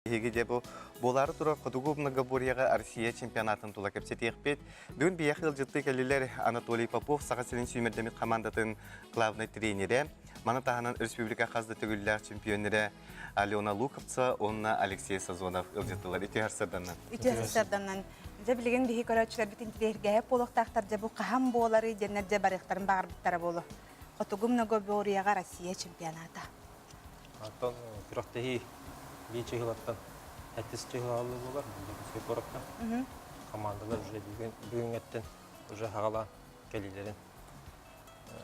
Егеде бұл болары тұра құдығу многоборьяға Россия чемпионатын тұла көпсет еқпет. Бүгін бияқыл жытты кәлелер Анатолий Попов сағасының сүймердемет командатын главный тренері. Маны тағынан республика қазды түгілләр чемпионері Алена Луковца, онна Алексей Сазонов ұлжыттылар. Үті әрсарданнан. Үті әрсарданнан. Жа білген бейі көрәтшілер бітін тірергәйі болықтақтар жа бұл қағам болары денер жа барықтарын бағыр біттары болу. Құдығу многоборьяға Россия чемпионаты. Антон күрақтығы бей чығылаттан әттіс чығылалы болар, бүлдегі көрақтан. Командалар уже бүгін әттен уже ғала кәлелерін.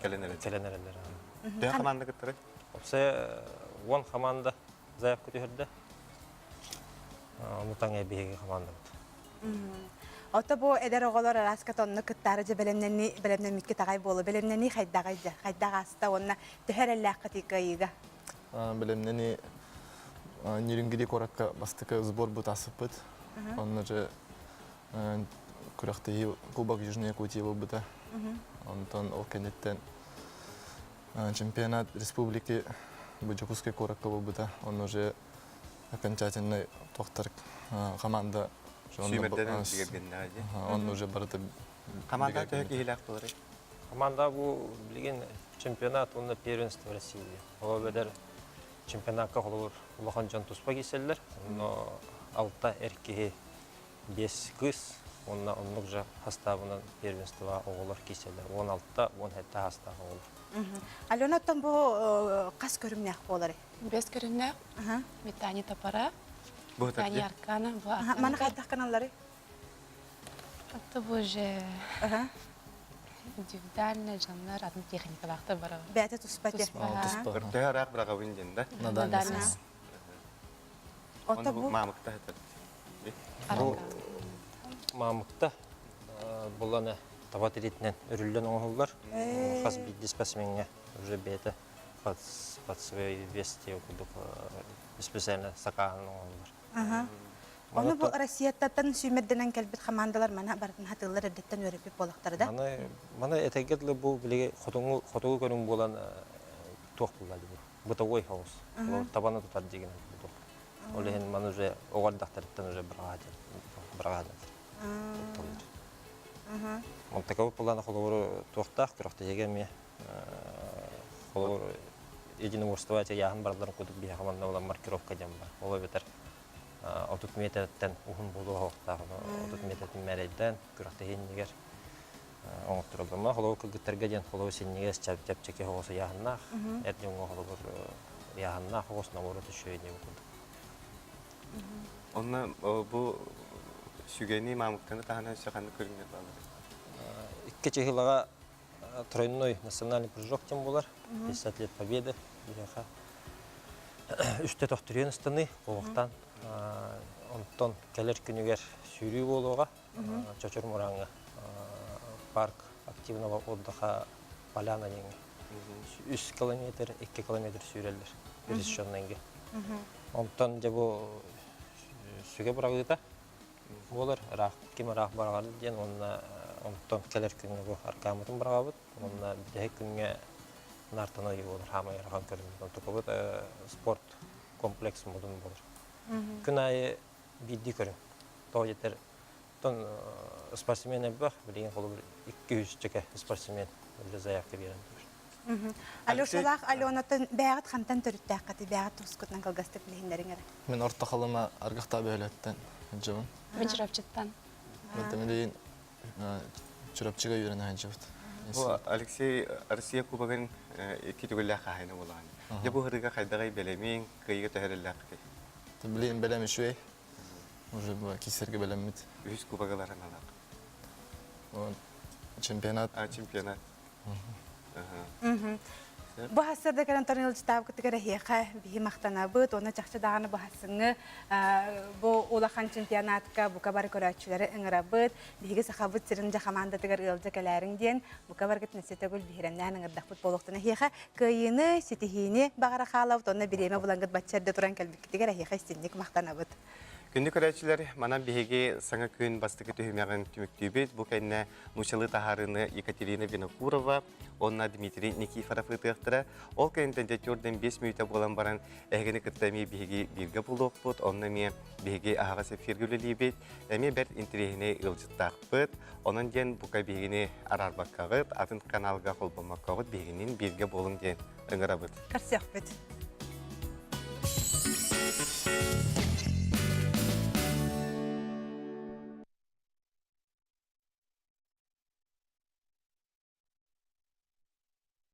Кәленерелер. Ден команда күттірі? Опсы 10 команда заяқ көтерді. Мұтан әбейге команда бұд. Ота бұл әдер оғалар арасқа тонны күттары жа бәлемнен митке тағай болу. Бәлемнен қайдағай жа. Қайдағы аста онына түхер әлі қытиқы иға. Бәлемнен Нерінгіде қораққа бастықы сбор бұд асып бұд. Онына жа күрақтығы Кубок Южной Якутии бұл бұда. Онтан ол кәнеттен чемпионат республики Буджакускай қораққа бұл бұда. Он уже окончательный тоқтар команда. Сүймерден дегергенде ғади. Он уже барыды. Команда төйек егіләк болары? Команда бұл білген чемпионат, онда первенство России. Ол бәдер чемпионатқа қолыр ұлақан жан тұспа кеселдер. Алта әркеге 5 қыз, онлық жа хастабынан первенствоға оғылар кеселдер. 16-та, 17-та хастаға оғылар. Алена, оттан бұл қас көрімнәқ болары? Без көрімнәқ, Метани Тапара, Метани Аркана. Маны қайдақ каналары? Это бұл же индивидуальный жандар, адын техникалақты бары. Бәті тұспаты? Күрті әрақ бұраға өнден, да? Надальность. Ота бұл? Мамықта әтір. Мамықта бұланы табат еретінен үрілден оңғылдар. Қаз бейді спасменге уже бәті подсвой вести окудық специально сақағын оңғылдар. Оны бұл Россияттан сүймерденен кәлбет командалар мана бардың хатылар әдеттен өріпіп болақтары да? Мана әтәгетлі бұл білеге қотығы көрің болан тоқ бұлады бұл. Бұтағой хауыз. Табаны тұтар деген бұтық. Ол ең мана уже оғардақтарыттан уже бірағады. Монтакауы бұланы қолығыры тоқтақ, күріқті егеме қолығыры единоборствовать яғын бардарын көтіп бейі команда olan маркировка дем бар. Ола бетер 30 метрден ұғын болуға оқтағын. 30 метрден мәрейден күріқті егенегер оңып тұрылдыма. Қолығы күгіттерге ден қолығы сенегес чәп-чәпчеке хоғысы яғыннақ. Әрден қолығы яғыннақ хоғысына оры түшөйіне өкілді. Оны бұл сүйгені мамықтаны тағынан шақанды көріңдер бағылары? 2 чехилаға тройной национальный прыжок тем болар. 50 лет победы. 3-те тоқтырен ұстаны қолықтан. Онтон кәлер күнігер сүйрей болуға. Чочур мұраңы парк активного отдыха поляна деңі. 3 километр, 2 километр сүйрелдер. Пересшенненге. Онтон жа бұл сүйге бұрағыда болар. Кем рақ барағады ден, онтон кәлер күнгі арқамытын бұрағабыд. Онна бідегі күнге нартаны болар, хамай арқан көрімден. Тұқыбыд спорт комплекс мұдын болар. Күн айы бидді көрім. Тоғы жетер, спортсмен әббақ, білеген қолы 200 жеке спортсмен заяқты берін. Алешалақ, Аленатын бәғыт қамтан түрітті аққаты, бәғыт тұғысқытынан қалғасты білгендерің әрі? Мен орта қалыма арғақта бәйлеттен жауын. Мен жүрапчыттан. Мен жүрапчыға үйрен әйін жауыд. Алексей Россия Кубагын кетігілі қағайны болған. Бұл ғырыға қайдағай бәлемең, қиыға тәхірілі қақы? Білейін бәлемі шуай. Уже кесерге бәлеммет. 100 кубагаларын алақ. Чемпионат. Чемпионат. Бұл хасырда карантарныл житабы күтігірі хеқа бейі мақтана бұд, оны жақшы дағаны бұл хасыңы бұл олақан чемпионатқа бұқа бар көрәтшілері ұңыра бұд, бейгі сақа бұд сірін жақаманда тігір ұлды кәләріңден бұқа бар күт нәсеті гүл бейірімнен ұңырдақ бұд болуқтыны хеқа көйіні, сетихіні бағара қалауд, оны біреме бұлаңғыд батчарды тұран кәлбік күтігірі хеқа істеннік мақтана бұд. Күнді көрәтшілер манан беге саңа күн бастықы түйімеғін түміктүйбет. Бұл кәнне нушалы тахарыны Екатерина Винокурова, онна Дмитрий Никифоров ұтықтыра. Ол кәнтен жәттерден 5 минута болан баран әгіні күттәме беге бірге бұлдық бұд. Онна ме беге ағасы фергілі бет. Әме бәр интерегіне ұлжыттақ бұд. Онын ден бұқа бегені арарбаққағыд, атын каналға қолбамаққағыд бегенен бірге болын ден ұңыра бұд. Қарсияқ бет.